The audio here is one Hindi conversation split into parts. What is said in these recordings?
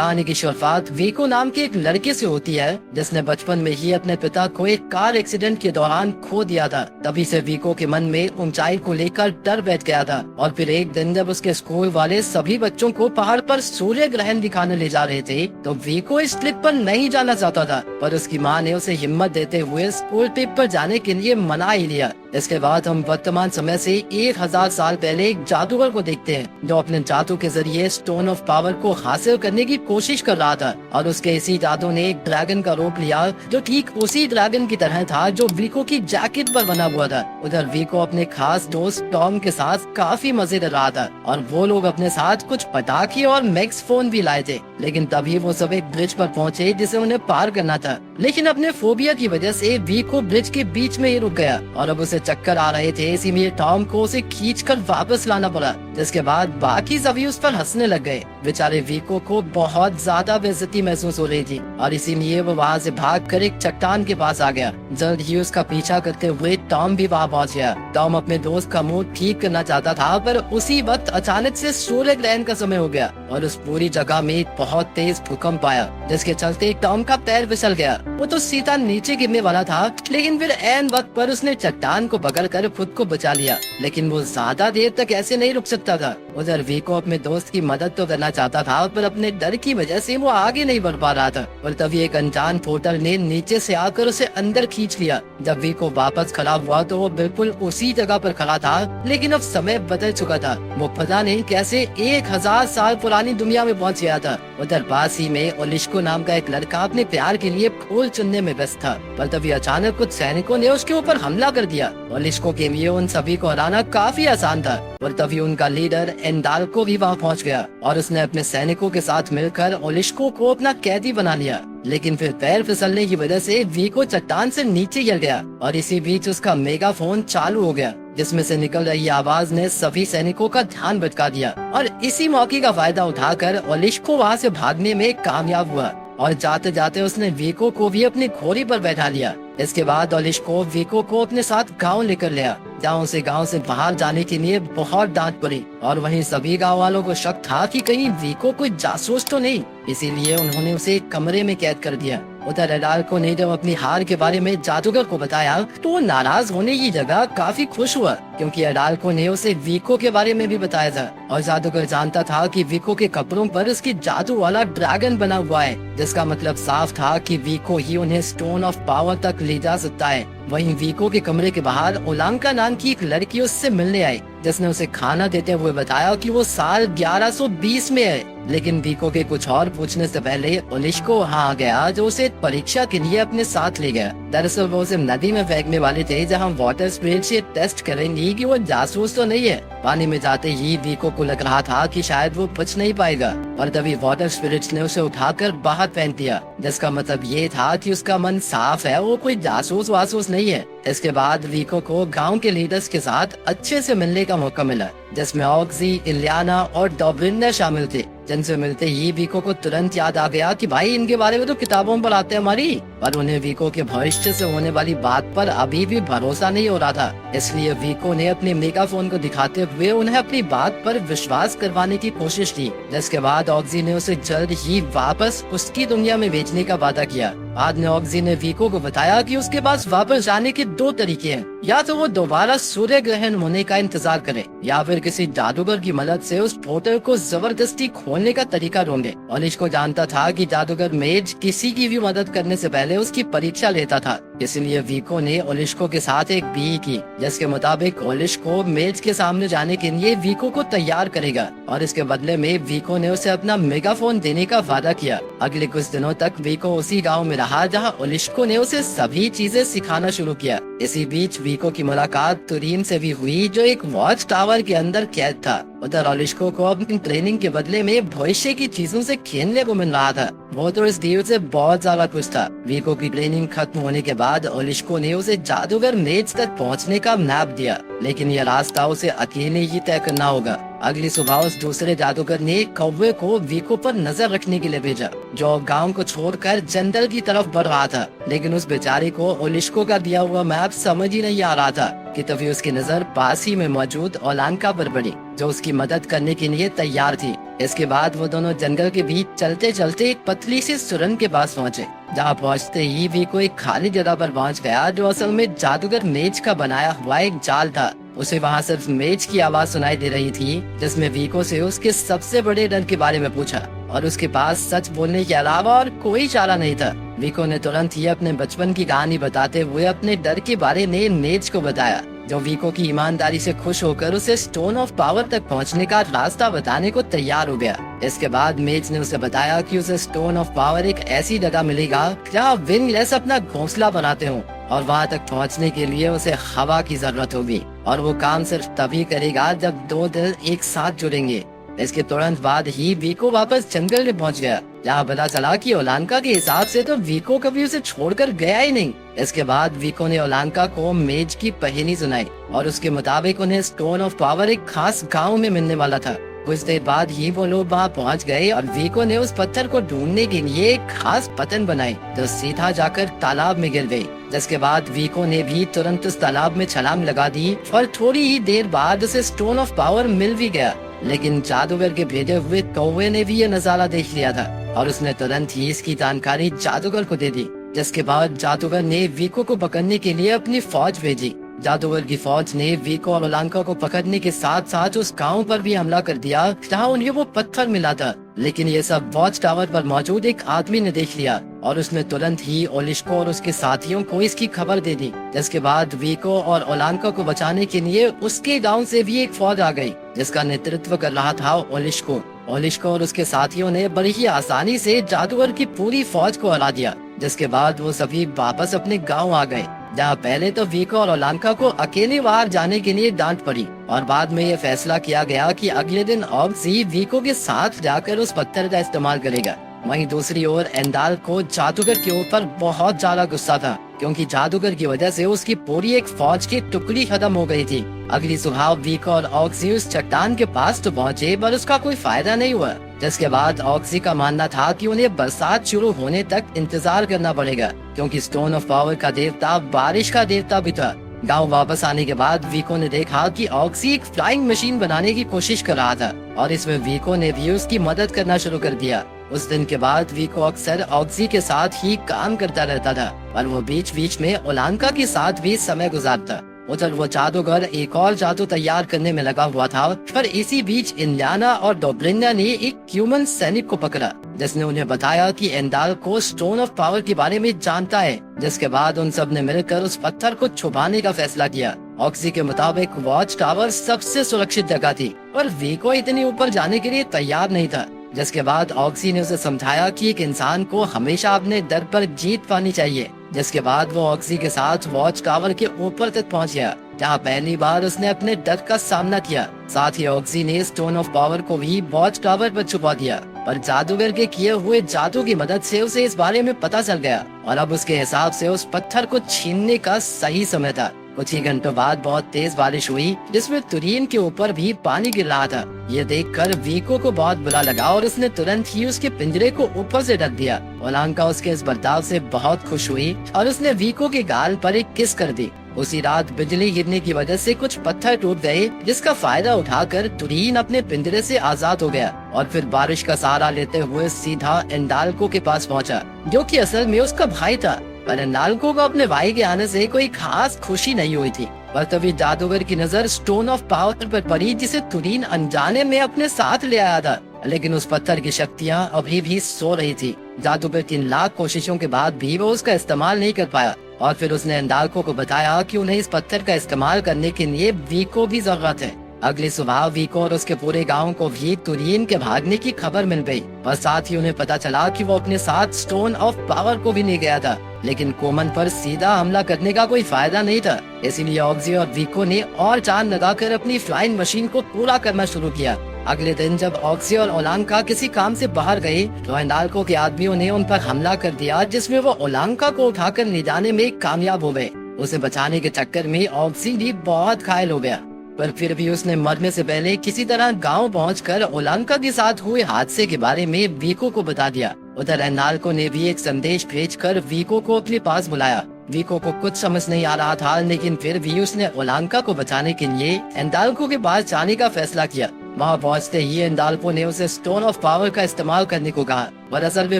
कहानी की शुरुआत वीको नाम के एक लड़के से होती है जिसने बचपन में ही अपने पिता को एक कार एक्सीडेंट के दौरान खो दिया था। तभी से वीको के मन में ऊंचाई को लेकर डर बैठ गया था और फिर एक दिन जब उसके स्कूल वाले सभी बच्चों को पहाड़ पर सूर्य ग्रहण दिखाने ले जा रहे थे तो वीको इस ट्रिप पर नहीं जाना चाहता था, पर उसकी माँ ने उसे हिम्मत देते हुए स्कूल ट्रिप पर जाने के लिए मना ही लिया। इसके बाद हम वर्तमान समय से 1000 साल पहले एक जादूगर को देखते हैं जो अपने जादू के जरिए स्टोन ऑफ पावर को हासिल करने की कोशिश कर रहा था और उसके इसी जादू ने एक ड्रैगन का रूप लिया जो ठीक उसी ड्रैगन की तरह था जो वीको की जैकेट पर बना हुआ था। उधर वीको अपने खास दोस्त टॉम के साथ काफी मजे कर रहा था और वो लोग अपने साथ कुछ पटाखे और मैक्स फोन भी लाए थे, लेकिन तभी वो सब एक ब्रिज पर पहुंचे जिसे उन्हें पार करना था। लेकिन अपने फोबिया की वजह से वीको ब्रिज के बीच में ही रुक गया और अब उसे चक्कर आ रहे थे, इसीलिए टॉम को उसे खींचकर वापस लाना पड़ा, जिसके बाद बाकी सभी उस पर हंसने लग गए। बेचारे वीको को बहुत ज्यादा बेइज्जती महसूस हो रही थी और इसीलिए वो वहाँ से भागकर एक चट्टान के पास आ गया। जल्द ही उसका पीछा करते हुए टॉम भी वहाँ पहुँच गया। टॉम अपने दोस्त का मुंह ठीक करना चाहता था, पर उसी वक्त अचानक से सूर्य ग्रहण का समय हो गया और उस पूरी जगह में एक बहुत तेज भूकंप आया, जिसके चलते टॉम का पैर फिसल गया। वो तो सीधा नीचे गिरने वाला था, लेकिन फिर ऐन वक्त पर उसने चट्टान को पकड़कर खुद को बचा लिया, लेकिन वो ज्यादा देर तक ऐसे नहीं रुक सकता था। उधर वीको अपने दोस्त की मदद तो करना चाहता था, पर अपने डर की वजह से वो आगे नहीं बढ़ पा रहा था। और तभी एक अनजान पोर्टल ने नीचे से आकर उसे अंदर खींच लिया। जब वीको वापस खड़ा हुआ तो वो बिल्कुल उसी जगह पर खड़ा था, लेकिन अब समय बदल चुका था। वो पता नहीं कैसे 1000 साल पुरानी दुनिया में पहुंच गया था। उधर पास ही में ओलिश्को नाम का एक लड़का अपने प्यार के लिए फूल चुनने में व्यस्त था, पर तभी अचानक कुछ सैनिकों ने उसके ऊपर हमला कर दिया। ओलिश्को के लिए उन सभी को हराना काफी आसान था, और तभी उनका लीडर एंडाल्को भी वहाँ पहुँच गया और उसने अपने सैनिकों के साथ मिलकर ओलिश्को को अपना कैदी बना लिया। लेकिन फिर पैर फिसलने की वजह से वीको चट्टान से नीचे गिर गया और इसी बीच उसका मेगाफोन चालू हो गया, जिसमें से निकल रही आवाज ने सभी सैनिकों का ध्यान भटका दिया। और इसी मौके का फायदा उठाकर ओलिश्को वहाँ से भागने में कामयाब हुआ और जाते जाते उसने वीको को भी अपनी घोड़ी पर बैठा लिया। इसके बाद ओलिश्को वीको को अपने साथ गांव लेकर गया, जहाँ उसे गांव से बाहर जाने के लिए बहुत डांट पड़ी और वहीं सभी गांव वालों को शक था कि कहीं वीको कोई जासूस तो नहीं, इसीलिए उन्होंने उसे एक कमरे में कैद कर दिया। उधर एडाल्को ने जब अपनी हार के बारे में जादूगर को बताया तो वो नाराज होने की जगह काफी खुश हुआ, क्योंकि एडाल्को ने उसे वीको के बारे में भी बताया था और जादूगर जानता था कि वीको के कपड़ों पर उसकी जादू वाला ड्रैगन बना हुआ है, जिसका मतलब साफ था कि वीको ही उन्हें स्टोन ऑफ पावर तक ले जा सकता है। वहीं वीको के कमरे के बाहर ओलांका नाम की एक लड़की उससे मिलने आई, जिसने उसे खाना देते हुए बताया कि वो साल 1120 में है। लेकिन वीको के कुछ और पूछने से पहले ओलिश्को वहाँ आ गया, जो उसे परीक्षा के लिए अपने साथ ले गया। दरअसल वो उसे नदी में फेंकने वाले थे, जहाँ वाटर स्पिरिट से टेस्ट करेंगी कि वो जासूस तो नहीं है। पानी में जाते ही वीको को लग रहा था कि शायद वो बच नहीं पाएगा, और तभी वाटर स्पिरिट्स ने उसे उठाकर बाहर फेंक दिया, जिसका मतलब ये था कि उसका मन साफ है, वो कोई जासूस वासूस नहीं है। इसके बाद वीको को गांव के लीडर्स के साथ अच्छे से मिलने का मौका मिला, जिसमें ऑक्सी, इलियाना और डॉब्रिन शामिल थे, जिनसे मिलते ही वीको को तुरंत याद आ गया कि भाई इनके बारे में तो किताबों में पढ़ाते हैं हमारी, पर उन्हें वीको के भविष्य से होने वाली बात पर अभी भी भरोसा नहीं हो रहा था। इसलिए वीको ने अपने मेगाफोन को दिखाते हुए उन्हें अपनी बात पर विश्वास करवाने की कोशिश की, जिसके बाद ऑक्सी ने उसे जल्द ही वापस उसकी दुनिया में भेजने का वादा किया। बाद में ऑक्सी ने वीको को बताया कि उसके पास वापस जाने के 2 तरीके हैं, या तो वो दोबारा सूर्य ग्रहण होने का इंतजार करे या फिर किसी जादूगर की मदद से उस पोर्टल को जबरदस्ती खोलने का तरीका ढूंढे। ओलिश्को जानता था कि जादूगर मेज किसी की भी मदद करने से पहले उसकी परीक्षा लेता था, इसलिए वीको ने ओलिश्को के साथ एक डील की, जिसके मुताबिक ओलिश्को मेज के सामने जाने के लिए वीको को तैयार करेगा और इसके बदले में वीको ने उसे अपना मेगाफोन देने का वादा किया। अगले कुछ दिनों तक वीको उसी गाँव में रहा जहाँ ओलिश्को ने उसे सभी चीजें सिखाना शुरू किया। इसी बीच वीको की मुलाकात तुरीन से भी हुई, जो एक वॉच टावर के अंदर कैद था। उधर ओलिश्को को अपनी ट्रेनिंग के बदले में भविष्य की चीजों से खेलने को मिल रहा था। वो तो इस डील से बहुत ज्यादा खुश था। वीको की ट्रेनिंग खत्म होने के बाद ओलिश्को ने उसे जादूगर मेज तक पहुंचने का मैप दिया, लेकिन यह रास्ता उसे अकेले ही तय करना होगा। अगली सुबह उस दूसरे जादूगर ने कौवे को वीको पर नजर रखने के लिए भेजा, जो गांव को छोड़कर जंगल की तरफ बढ़ रहा था। लेकिन उस बेचारे को ओलिश्को का दिया हुआ मैप समझ ही नहीं आ रहा था कि तभी उसकी नजर पास ही में मौजूद ओलांका पर पड़ी, जो उसकी मदद करने के लिए तैयार थी। इसके बाद वो दोनों जंगल के बीच चलते चलते एक पतली सी सुरंग के पास पहुँचे। जहाँ पहुँचते ही वीको एक खाली जगह पर पहुँच गया जो असल में जादूगर मेज का बनाया हुआ एक जाल था। उसे वहाँ सिर्फ मेज की आवाज सुनाई दे रही थी, जिसमें वीको से उसके सबसे बड़े डर के बारे में पूछा और उसके पास सच बोलने के अलावा और कोई चारा नहीं था। वीको ने तुरंत ही अपने बचपन की कहानी बताते हुए अपने डर के बारे में मेज को बताया, जो वीको की ईमानदारी से खुश होकर उसे स्टोन ऑफ पावर तक पहुंचने का रास्ता बताने को तैयार हो गया। इसके बाद मेज ने उसे बताया कि उसे स्टोन ऑफ पावर एक ऐसी जगह मिलेगा जहाँ विंगलेस अपना घोंसला बनाते हो और वहाँ तक पहुँचने के लिए उसे हवा की जरूरत होगी और वो काम सिर्फ तभी करेगा जब दो दिल एक साथ जुड़ेंगे। इसके तुरंत बाद ही वीको वापस जंगल में पहुंच गया, जहाँ पता चला कि ओलांका के हिसाब से तो वीको कभी उसे छोड़कर गया ही नहीं। इसके बाद वीको ने ओलांका को मेज की पहेली सुनाई और उसके मुताबिक उन्हें स्टोन ऑफ पावर एक खास गांव में मिलने वाला था। कुछ देर बाद ही वो लोग वहाँ पहुँच गए और वीको ने उस पत्थर को ढूंढने के लिए एक खास पतन बनाई जो सीधा जाकर तालाब में गिर गई। जिसके बाद वीको ने भी तुरंत उस तालाब में छलांग लगा दी और थोड़ी ही देर बाद उसे स्टोन ऑफ पावर मिल भी गया। लेकिन जादूगर के भेजे हुए कौवे ने भी ये नजारा देख लिया था और उसने तुरंत ही इसकी जानकारी जादूगर को दे दी। जिसके बाद जादूगर ने वीको को पकड़ने के लिए अपनी फौज भेजी। जादूगर की फौज ने वीको और ओलांका को पकड़ने के साथ साथ उस गांव पर भी हमला कर दिया जहां उन्हें वो पत्थर मिला था। लेकिन ये सब वॉच टावर पर मौजूद एक आदमी ने देख लिया और उसने तुरंत ही ओलिस्को और उसके साथियों को इसकी खबर दे दी। जिसके बाद वीको और ओलांका को बचाने के लिए उसके गांव से भी एक फौज आ गई, जिसका नेतृत्व कर रहा था ओलिस्को। ओलिस्को और उसके साथियों ने बड़ी ही आसानी से जादूगर की पूरी फौज को हरा दिया। जिसके बाद वो सभी वापस अपने गाँव आ गए, जहाँ पहले तो वीको और ओलांका को अकेले बाहर जाने के लिए डांट पड़ी और बाद में ये फैसला किया गया कि अगले दिन ऑक्सी वीको के साथ जाकर उस पत्थर का इस्तेमाल करेगा। वहीं दूसरी ओर एंडाल को जादूगर के ऊपर बहुत ज्यादा गुस्सा था, क्योंकि जादूगर की वजह से उसकी पूरी एक फौज की टुकड़ी खत्म हो गई थी। अगली सुबह वीको और ऑक्सी उस चट्टान के पास तो पहुँचे पर उसका कोई फायदा नहीं हुआ। जिसके बाद ऑक्सी का मानना था कि उन्हें बरसात शुरू होने तक इंतजार करना पड़ेगा, क्योंकि स्टोन ऑफ पावर का देवता बारिश का देवता भी था। गांव वापस आने के बाद वीको ने देखा कि ऑक्सी एक फ्लाइंग मशीन बनाने की कोशिश कर रहा था और इसमें वीको ने भी उसकी मदद करना शुरू कर दिया। उस दिन के बाद वीको अक्सर ऑक्सी के साथ ही काम करता रहता था और वो बीच बीच में ओलांका के साथ भी समय गुजारता। उधर वो जादूगर एक और जादू तैयार करने में लगा हुआ था, पर इसी बीच इलियाना और डोब्रिन्या ने एक ह्यूमन सैनिक को पकड़ा, जिसने उन्हें बताया कि एंडाल को स्टोन ऑफ पावर के बारे में जानता है। जिसके बाद उन सब ने मिलकर उस पत्थर को छुपाने का फैसला किया। ऑक्सी के मुताबिक वॉच टावर सबसे सुरक्षित जगह थी और वीको इतनी ऊपर जाने के लिए तैयार नहीं था। जिसके बाद ऑक्सी ने उसे समझाया कि एक इंसान को हमेशा अपने डर पर जीत पानी चाहिए। जिसके बाद वो ऑक्सी के साथ वॉच टावर के ऊपर तक पहुंच गया, जहां पहली बार उसने अपने डर का सामना किया। साथ ही ऑक्सी ने स्टोन ऑफ पावर को भी वॉच टावर पर छुपा दिया, पर जादूगर के किए हुए जादू की मदद से उसे इस बारे में पता चल गया और अब उसके हिसाब से उस पत्थर को छीनने का सही समय था। कुछ ही घंटों बाद बहुत तेज बारिश हुई, जिसमें तुरीन के ऊपर भी पानी गिर रहा था। ये देखकर वीको को बहुत बुरा लगा और उसने तुरंत ही उसके पिंजरे को ऊपर से ढक दिया। ओलांका उसके इस बर्ताव से बहुत खुश हुई और उसने वीको के गाल पर एक किस कर दी। उसी रात बिजली गिरने की वजह से कुछ पत्थर टूट गए, जिसका फायदा उठाकर तुरीन अपने पिंजरे से आजाद हो गया और फिर बारिश का सहारा लेते हुए सीधा एंडाल्को के पास पहुंचा, जो कि असल में उसका भाई था। पर एंडाल्को को अपने भाई के आने से कोई खास खुशी नहीं हुई थी। पर तभी जादूगर की नजर स्टोन ऑफ पावर पर पड़ी, जिसे तुरीन अनजाने में अपने साथ ले आया था। लेकिन उस पत्थर की शक्तियाँ अभी भी सो रही थी। जादूगर 3 लाख कोशिशों के बाद भी वो उसका इस्तेमाल नहीं कर पाया और फिर उसने एंडाल्को को बताया कि उन्हें इस पत्थर का इस्तेमाल करने के लिए वीको की जरूरत है। अगली सुबह वीको और उसके पूरे गांव को भी तुरीन के भागने की खबर मिल गई और साथ ही उन्हें पता चला कि वो अपने साथ स्टोन ऑफ पावर को भी नहीं गया था। लेकिन कोमन पर सीधा हमला करने का कोई फायदा नहीं था, इसीलिए ऑक्सी और वीको ने और जान लगाकर अपनी फ्लाइंग मशीन को पूरा करना शुरू किया। अगले दिन जब ऑक्सी और ओलांका किसी काम से बाहर गए तो एंडाल्को के आदमियों ने उन पर हमला कर दिया, जिसमें वो ओलांका को उठाकर ले जाने में कामयाब हो गए। उसे बचाने के चक्कर में ऑक्सी भी बहुत घायल हो गया, पर फिर भी उसने मरने से पहले किसी तरह गांव पहुंचकर ओलांका के साथ हुए हादसे के बारे में वीको को बता दिया। उधर एंडाल्को ने भी एक संदेश भेजकर वीको को अपने पास बुलाया। वीको को कुछ समझ नहीं आ रहा था, लेकिन फिर भी उसने ओलांका को बचाने के लिए एंडाल्को के पास जाने का फैसला किया। वहाँ पहुँचते ही एंडाल्को ने उसे स्टोन ऑफ पावर का इस्तेमाल करने को कहा, पर असल में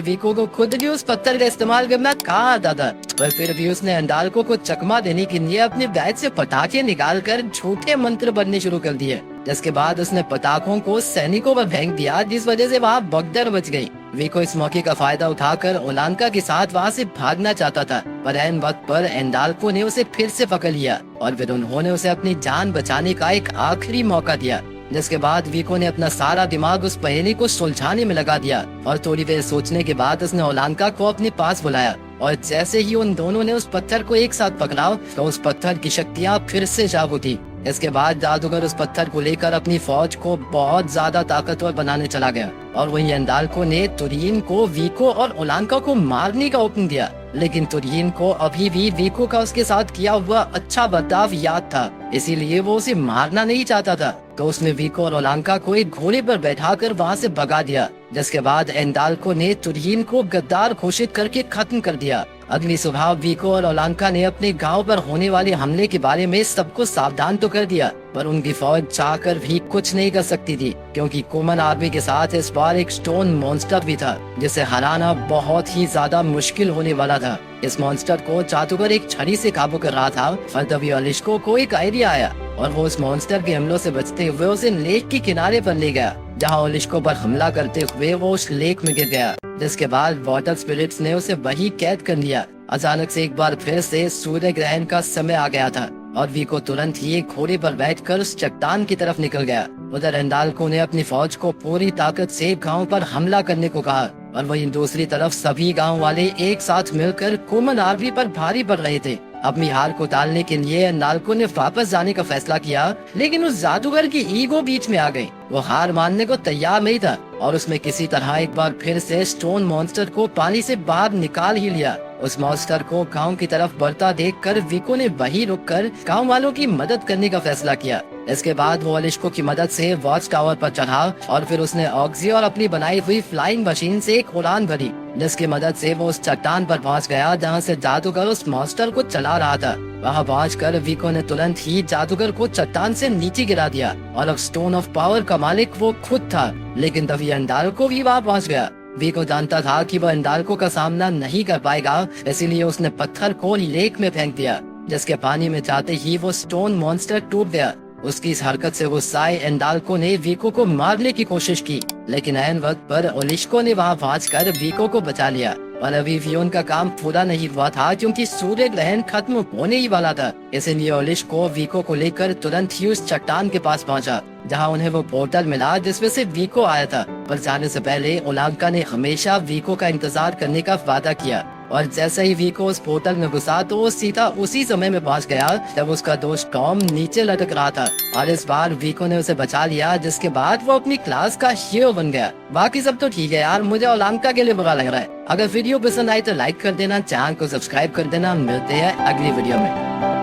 वीको को खुद भी उस पत्थर का इस्तेमाल करना कहा आता था। पर फिर भी उसने एंडाल्को को चकमा देने के लिए अपने बैग से पटाखे निकालकर झूठे मंत्र बनने शुरू कर दिए, जिसके बाद उसने पटाखों को सैनिकों पर फेंक दिया, जिस वजह से वहाँ भगदड़ मच गई। वीको इस मौके का फायदा उठाकर ओलांका के साथ वहाँ से भागना चाहता था, पर ऐन वक्त पर एंडाल्को ने उसे फिर से पकड़ लिया और फिर उन्होंने उसे अपनी जान बचाने का एक आखिरी मौका दिया, जिसके बाद वीको ने अपना सारा दिमाग उस पहेली को सुलझाने में लगा दिया और थोड़ी देर सोचने के बाद उसने ओलांका को अपने पास बुलाया और जैसे ही उन दोनों ने उस पत्थर को एक साथ पकड़ा तो उस पत्थर की शक्तियाँ फिर से जाग उठी। इसके बाद जादूगर उस पत्थर को लेकर अपनी फौज को बहुत ज्यादा ताकतवर बनाने चला गया और वहीं एंडाल्को ने तुरीन को, वीको और ओलांका को मारने का हुक्म दिया, लेकिन तुरीन को अभी भी वीको का उसके साथ किया हुआ अच्छा बर्ताव याद था, इसीलिए वो उसे मारना नहीं चाहता था। तो उसने वीको और ओलांका को एक घोड़े पर बैठाकर वहाँ से भगा दिया, जिसके बाद एंडाल्को ने तुरीन को गद्दार घोषित करके खत्म कर दिया। अगली सुबह वीको और ओलांका ने अपने गांव पर होने वाले हमले के बारे में सबको सावधान तो कर दिया, पर उनकी फौज चाहकर भी कुछ नहीं कर सकती थी, क्योंकि कॉमन आर्मी के साथ इस बार एक स्टोन मॉन्स्टर भी था, जिसे हराना बहुत ही ज्यादा मुश्किल होने वाला था। इस मॉन्स्टर को जादूगर एक छड़ी से काबू कर रहा था और तभी ओलिस्को को एक आइडिया आया और वो उस मॉन्स्टर के हमलों से बचते हुए उसे लेक के किनारे पर ले गया, जहाँ ओलिस्को पर हमला करते हुए वो उस लेक में गिर गया, जिसके बाद वाटर स्पिरिट्स ने उसे वही कैद कर लिया। अचानक से एक बार फिर से सूर्य ग्रहण का समय आ गया था और वीको तुरंत ही एक घोड़े पर बैठकर उस चट्टान की तरफ निकल गया। उधर एंडाल्को ने अपनी फौज को पूरी ताकत से गांव पर हमला करने को कहा और वहीं दूसरी तरफ सभी गांव वाले एक साथ मिलकर कॉमन आर्मी पर भारी पड़ रहे थे। अपनी हार को टालने के लिए एंडाल्को ने वापस जाने का फैसला किया, लेकिन उस जादूगर की ईगो बीच में आ गई। वो हार मानने को तैयार नहीं था और उसने किसी तरह एक बार फिर से स्टोन मॉन्स्टर को पानी से बाहर निकाल ही लिया। उस मॉन्स्टर को गांव की तरफ बढ़ता देखकर वीको ने वहीं रुककर गांव वालों की मदद करने का फैसला किया। इसके बाद वो ओलिस्को की मदद से वॉच टावर पर चढ़ा और फिर उसने ऑक्सी और अपनी बनाई हुई फ्लाइंग मशीन से एक उड़ान भरी, जिसकी मदद से वो उस चट्टान पर पहुंच गया जहां से जादूगर उस मॉन्स्टर को चला रहा था। वहां पहुंचकर वीको ने तुरंत ही जादूगर को चट्टान से नीचे गिरा दिया और अब स्टोन ऑफ पावर का मालिक वो खुद था, लेकिन तभी एंडाल्को भी वहां पहुंच गया। वीको जानता था कि वह एंडाल्को का सामना नहीं कर पाएगा, इसीलिए उसने पत्थर को लेक में फेंक दिया, जिसके पानी में जाते ही वो स्टोन मॉन्स्टर टूट गया। उसकी इस हरकत से गुस्साए एंडाल्को ने वीको को मारने की कोशिश की, लेकिन ऐन वक्त पर ओलिस्को ने वहां पहुंचकर वीको को बचा लिया और अभी भी उनका काम पूरा नहीं हुआ था, क्योंकि सूर्य ग्रहण खत्म होने ही वाला था। इसलिए ओलिस्को वीको को लेकर तुरंत ही उस चट्टान के पास पहुंचा, जहां उन्हें वो पोर्टल मिला जिसमें से वीको आया था। पर जाने से पहले ओलांका ने हमेशा वीको का इंतजार करने का वादा किया और जैसे ही वीको उस पोर्टल में घुसा तो वो सीधा उसी समय में पहुंच गया जब उसका दोस्त टॉम नीचे लटक रहा था और इस बार वीको ने उसे बचा लिया, जिसके बाद वो अपनी क्लास का हीरो बन गया। बाकी सब तो ठीक है यार, मुझे ओलांका के लिए बुरा लग रहा है। अगर वीडियो पसंद आई तो लाइक कर देना, चैनल को सब्सक्राइब कर देना। मिलते हैं अगली वीडियो में।